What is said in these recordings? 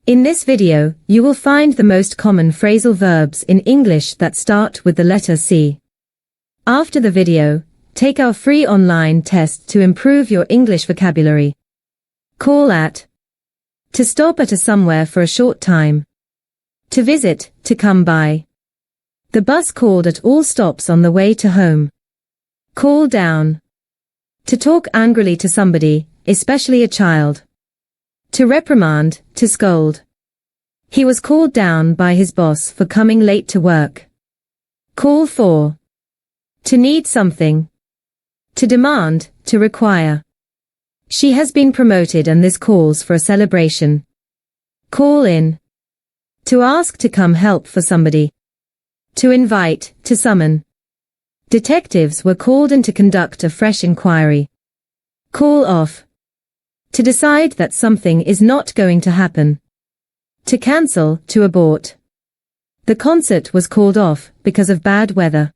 In this video, you will find the most common phrasal verbs in English that start with the letter C. After the video, take our free online test to improve your English vocabulary. Call at. To stop at a somewhere for a short time. To visit, to come by. The bus called at all stops on the way to home. Call down. To talk angrily to somebody, especially a child. To reprimand, to scold. He was called down by his boss for coming late to work. Call for. To need something. To demand, to require. She has been promoted and this calls for a celebration. Call in. To ask to come help for somebody. To invite, to summon. Detectives were called in to conduct a fresh inquiry. Call off. To decide that something is not going to happen. To cancel, to abort. The concert was called off because of bad weather.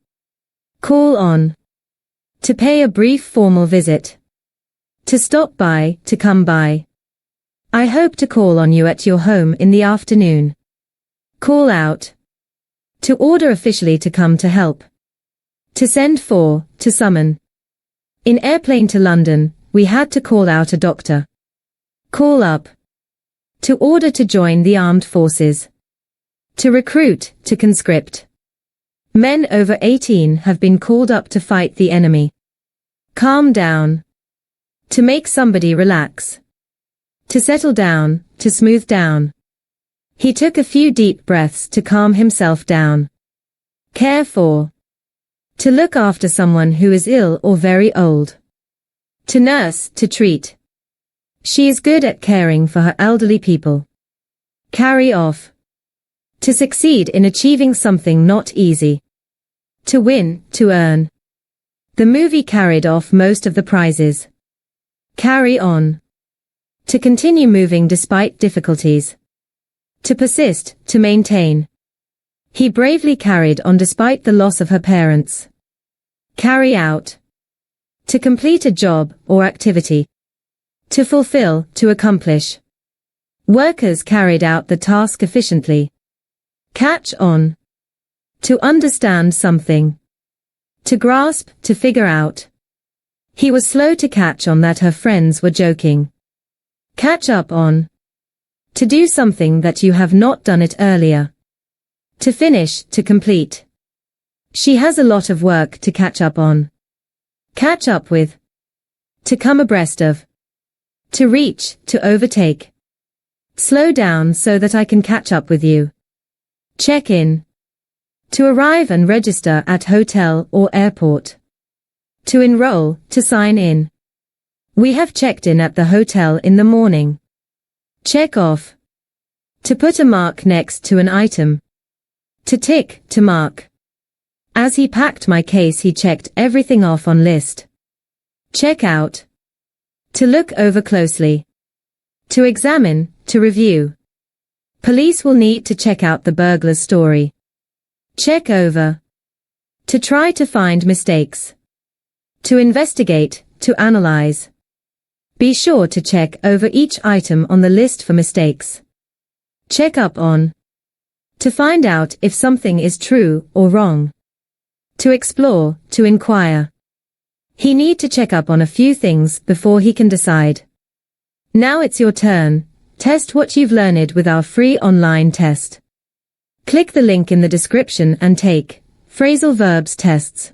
Call on. To pay a brief formal visit. To stop by, to come by. I hope to call on you at your home in the afternoon. Call out. To order officially to come to help. To send for, to summon. In airplane to London, we had to call out a doctor. Call up. To order to join the armed forces. To recruit, to conscript. Men over 18 have been called up to fight the enemy. Calm down. To make somebody relax. To settle down, to smooth down. He took a few deep breaths to calm himself down. Care for. To look after someone who is ill or very old. To nurse, to treat. She is good at caring for her elderly people. Carry off. To succeed in achieving something not easy. To win, to earn. The movie carried off most of the prizes. Carry on. To continue moving despite difficulties. To persist, to maintain. He bravely carried on despite the loss of her parents. Carry out. To complete a job or activity. To fulfill, to accomplish. Workers carried out the task efficiently. Catch on. To understand something. To grasp, to figure out. He was slow to catch on that her friends were joking. Catch up on. To do something that you have not done it earlier. To finish, to complete. She has a lot of work to catch up on. Catch up with. To come abreast of. To reach, to overtake. Slow down so that I can catch up with you. Check in. To arrive and register at hotel or airport. To enroll, to sign in. We have checked in at the hotel in the morning. Check off. To put a mark next to an item. To tick, to mark. As he packed my case he checked everything off on list. Check out. To look over closely. To examine, to review. Police will need to check out the burglar's story. Check over. To try to find mistakes. To investigate, to analyze. Be sure to check over each item on the list for mistakes. Check up on. To find out if something is true or wrong. To explore, to inquire. He need to check up on a few things before he can decide. Now it's your turn. Test what you've learned with our free online test. Click the link in the description and take Phrasal Verbs tests.